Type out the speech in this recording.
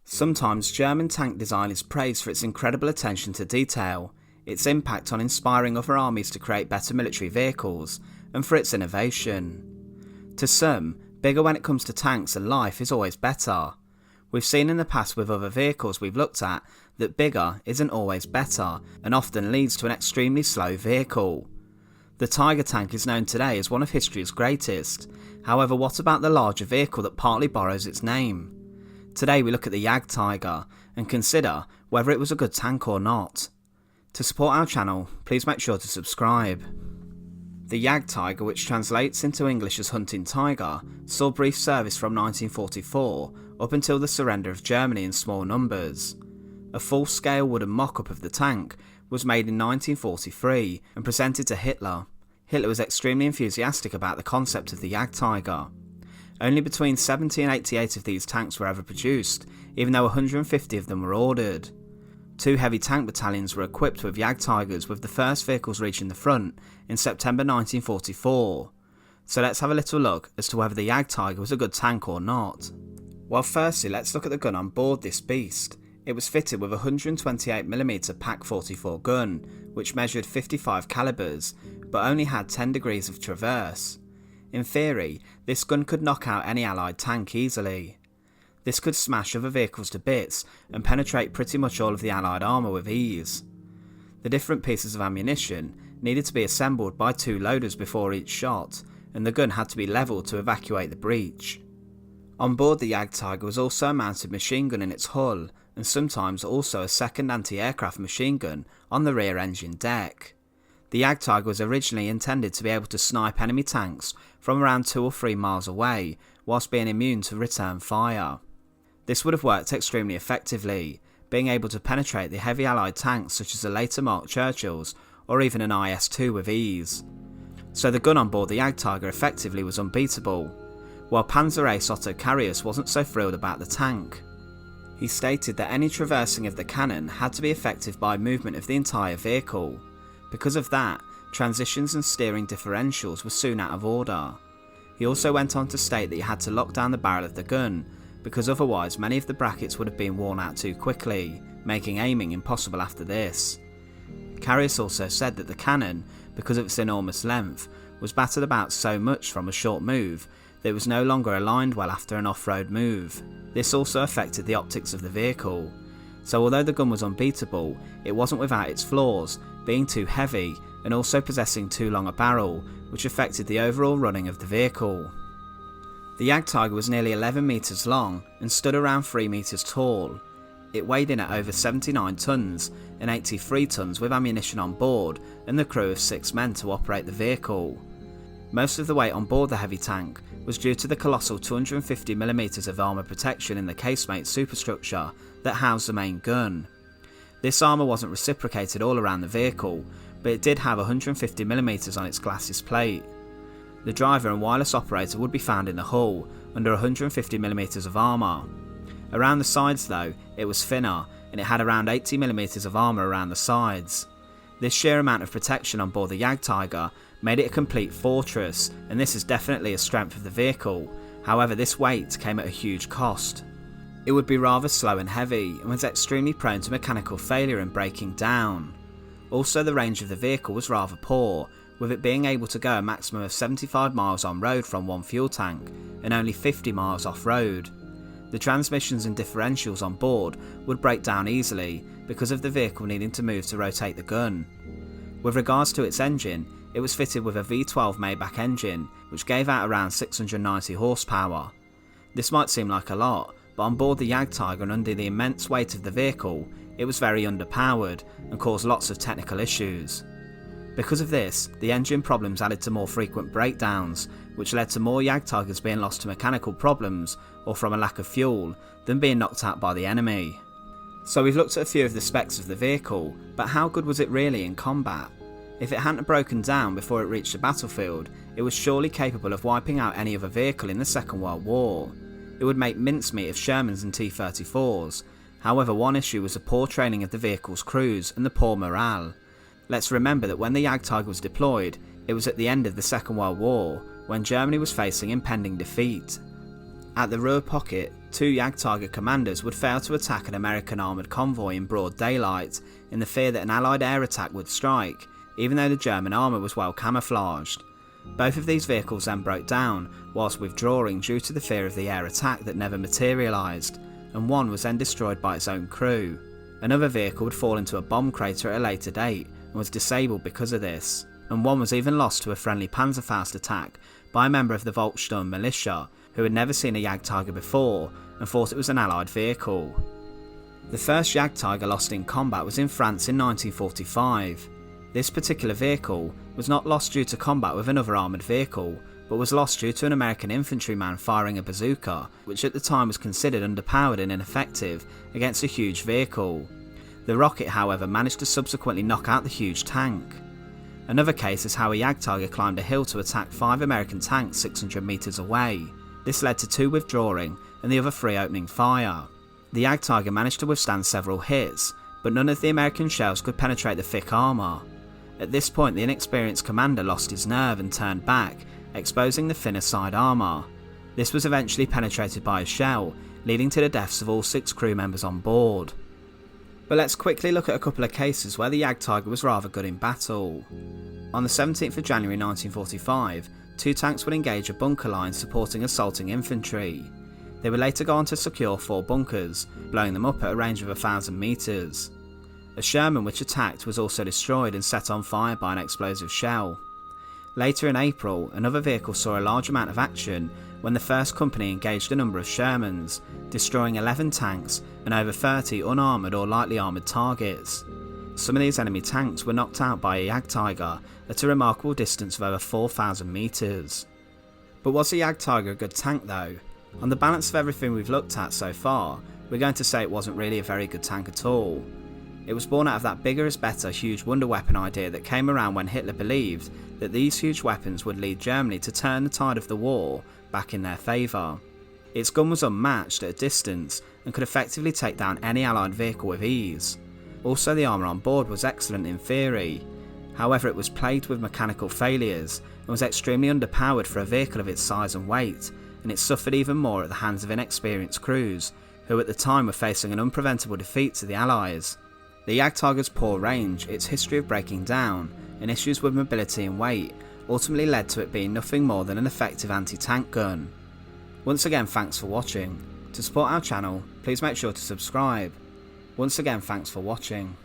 Sometimes German tank design is praised for its incredible attention to detail, its impact on inspiring other armies to create better military vehicles, and for its innovation. To some, bigger when it comes to tanks and life is always better. We've seen in the past with other vehicles we've looked at that bigger isn't always better and often leads to an extremely slow vehicle. The Tiger tank is known today as one of history's greatest. However, what about the larger vehicle that partly borrows its name? Today we look at the Jagdtiger and consider whether it was a good tank or not. To support our channel, please make sure to subscribe. The Jagdtiger, which translates into English as hunting tiger, saw brief service from 1944 up until the surrender of Germany in small numbers. A full-scale wooden mock-up of the tank was made in 1943 and presented to Hitler. Hitler was extremely enthusiastic about the concept of the Jagdtiger. Only between 70 and 88 of these tanks were ever produced, even though 150 of them were ordered. 2 heavy tank battalions were equipped with Jagdtigers, with the first vehicles reaching the front in September 1944. So let's have a little look as to whether the Jagdtiger was a good tank or not. Well, firstly, let's look at the gun on board this beast. It was fitted with a 128mm Pak 44 gun, which measured 55 calibers, but only had 10 degrees of traverse. In theory, this gun could knock out any allied tank easily. This could smash other vehicles to bits and penetrate pretty much all of the allied armour with ease. The different pieces of ammunition needed to be assembled by 2 loaders before each shot, and the gun had to be levelled to evacuate the breach. On board the Jagdtiger was also a mounted machine gun in its hull, and sometimes also a second anti-aircraft machine gun on the rear engine deck. The Jagdtiger was originally intended to be able to snipe enemy tanks from around 2 or 3 miles away, whilst being immune to return fire. This would have worked extremely effectively, being able to penetrate the heavy allied tanks such as the later Mark Churchills or even an IS-2 with ease. So the gun on board the Jagdtiger effectively was unbeatable, while Panzer Ace Otto Carius wasn't so thrilled about the tank. He stated that any traversing of the cannon had to be effective by movement of the entire vehicle. Because of that, transitions and steering differentials were soon out of order. He also went on to state that he had to lock down the barrel of the gun, because otherwise many of the brackets would have been worn out too quickly, making aiming impossible after this. Carius also said that the cannon, because of its enormous length, was battered about so much from a short move that it was no longer aligned well after an off-road move. This also affected the optics of the vehicle. So although the gun was unbeatable, it wasn't without its flaws, being too heavy and also possessing too long a barrel, which affected the overall running of the vehicle. The Jagdtiger was nearly 11 metres long and stood around 3 metres tall. It weighed in at over 79 tonnes and 83 tonnes with ammunition on board and the crew of 6 men to operate the vehicle. Most of the weight on board the heavy tank was due to the colossal 250mm of armour protection in the casemate superstructure that housed the main gun. This armour wasn't reciprocated all around the vehicle, but it did have 150mm on its glacis plate. The driver and wireless operator would be found in the hull, under 150mm of armour. Around the sides though, it was thinner, and it had around 80mm of armour around the sides. This sheer amount of protection on board the Jagdtiger made it a complete fortress, and this is definitely a strength of the vehicle. However, this weight came at a huge cost. It would be rather slow and heavy, and was extremely prone to mechanical failure and breaking down. Also, the range of the vehicle was rather poor, with it being able to go a maximum of 75 miles on road from one fuel tank, and only 50 miles off-road. The transmissions and differentials on board would break down easily, because of the vehicle needing to move to rotate the gun. With regards to its engine, it was fitted with a V12 Maybach engine, which gave out around 690 horsepower. This might seem like a lot, but on board the Jagdtiger and under the immense weight of the vehicle, it was very underpowered and caused lots of technical issues. Because of this, the engine problems added to more frequent breakdowns, which led to more Jagdtigers being lost to mechanical problems or from a lack of fuel than being knocked out by the enemy. So we've looked at a few of the specs of the vehicle, but how good was it really in combat? If it hadn't broken down before it reached the battlefield, it was surely capable of wiping out any other vehicle in the Second World War. It would make mincemeat of Shermans and T-34s. However, one issue was the poor training of the vehicle's crews and the poor morale. Let's remember that when the Jagdtiger was deployed, it was at the end of the Second World War, when Germany was facing impending defeat. At the Ruhr pocket, two Jagdtiger commanders would fail to attack an American armoured convoy in broad daylight in the fear that an Allied air attack would strike, even though the German armour was well camouflaged. Both of these vehicles then broke down whilst withdrawing due to the fear of the air attack that never materialised, and one was then destroyed by its own crew. Another vehicle would fall into a bomb crater at a later date and was disabled because of this, and one was even lost to a friendly Panzerfaust attack by a member of the Volkssturm militia who had never seen a Jagdtiger before and thought it was an Allied vehicle. The first Jagdtiger lost in combat was in France in 1945. This particular vehicle was not lost due to combat with another armoured vehicle, but was lost due to an American infantryman firing a bazooka, which at the time was considered underpowered and ineffective against a huge vehicle. The rocket, however, managed to subsequently knock out the huge tank. Another case is how a Jagdtiger climbed a hill to attack 5 American tanks 600 metres away. This led to 2 withdrawing and the other 3 opening fire. The Jagdtiger managed to withstand several hits, but none of the American shells could penetrate the thick armour. At this point, the inexperienced commander lost his nerve and turned back, exposing the thinner side armour. This was eventually penetrated by a shell, leading to the deaths of all 6 crew members on board. But let's quickly look at a couple of cases where the Jagdtiger was rather good in battle. On the 17th of January 1945, 2 tanks would engage a bunker line supporting assaulting infantry. They would later go on to secure 4 bunkers, blowing them up at a range of 1,000 metres. A Sherman which attacked was also destroyed and set on fire by an explosive shell. Later in April, another vehicle saw a large amount of action when the 1st Company engaged a number of Shermans, destroying 11 tanks and over 30 unarmoured or lightly armoured targets. Some of these enemy tanks were knocked out by a Jagdtiger at a remarkable distance of over 4,000 metres. But was the Jagdtiger a good tank though? On the balance of everything we've looked at so far, we're going to say it wasn't really a very good tank at all. It was born out of that bigger is better huge wonder weapon idea that came around when Hitler believed that these huge weapons would lead Germany to turn the tide of the war back in their favour. Its gun was unmatched at a distance and could effectively take down any Allied vehicle with ease. Also, the armour on board was excellent in theory. However, it was plagued with mechanical failures and was extremely underpowered for a vehicle of its size and weight, and it suffered even more at the hands of inexperienced crews, who at the time were facing an unpreventable defeat to the Allies. The Jagdtiger's poor range, its history of breaking down, and issues with mobility and weight ultimately led to it being nothing more than an effective anti-tank gun. Once again, thanks for watching. To support our channel, please make sure to subscribe. Once again, thanks for watching.